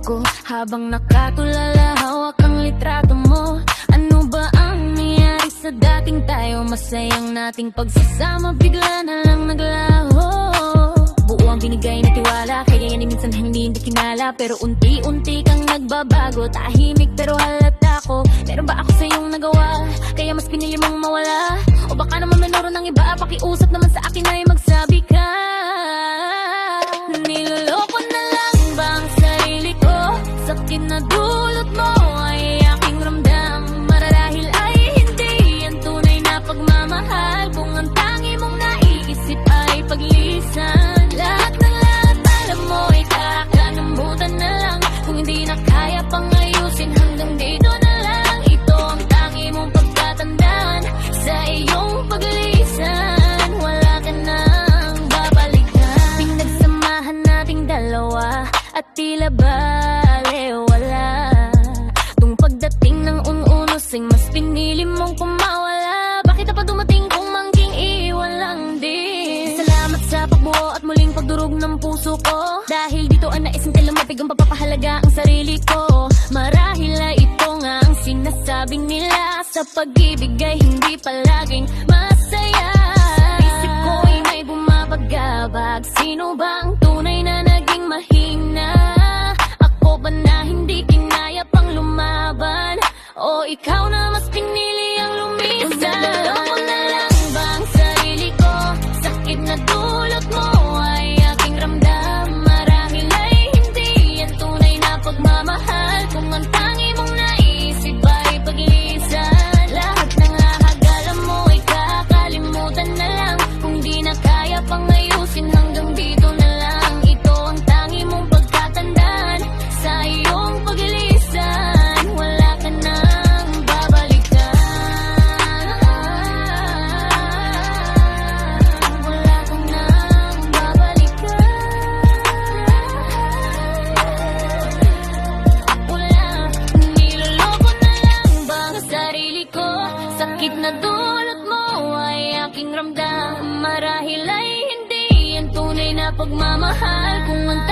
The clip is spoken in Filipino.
ko. Habang nakatulala, hawak ang litrato mo. Ano ba ang nangyari sa dating tayo? Masayang nating pagsasama, bigla na lang naglaho. Buo ang binigay na tiwala, kaya yan minsan hindi kinala. Pero unti-unti kang nagbabago, tahimik pero halata ko. Meron ba ako sa iyong nagawa, kaya mas pinili mong mawala? O baka naman meron ng iba, pakiusap naman sa akin ay magsabi ka. Niloloko na lang ba ang sarili ko? Sakit na dulot mo ay aking ramdam. Marahil ay hindi yan tunay na pagmamahal, kung ang tangi mong naiisip ay paglisan. Lahat ng lahat alam mo ay kakalimutan na lang. Kung hindi na kaya pang ayusin, hanggang dito na lang. Ito ang tangi mong pagtatandaan sa iyong paglisan. Wala ka nang babalikan. Pinagsamahan nating dalawa at tila balewala. Tung pagdating ng unusing, mas pinili mong kumawala. Bakit pa dumating kung mangking iwan lang din? Salamat sa pagbuo at muling pagdurog ng puso ko. Dahil dito ang naisang lumapig ang papapahalaga ang sarili ko. Marahil ay ito nga ang sinasabing nila, sa pag-ibig ay hindi palaging masaya. Isip ko ay may bumabagabag, sino ba ang tunay na naging mahina? Ako ba na hindi kinaya pang lumaban? O ikaw na mas pinili ang lumisan? Naloloko na lang ba ang sarili ko? Sakit na dulot mo ay aking ramdam. Marahil ay hindi yan tunay na pagmamahal, kung ang tangi mong naisip ay paglisan. Lahat ng hahagala mo ay kakalimutan na lang. Kung di na kaya pang ayusin, hanggang dito na lang. Ito ang tangi mong pagtatandaan sa iyong paglisan. Wala ka nang babalikan. Wala ka nang babalikan. Wala. Niloloko na lang ba ang sarili ko? Sakit na dulot mo ay aking ramdam. Marahil ay hindi yan tunay na pagmamahal, kung ang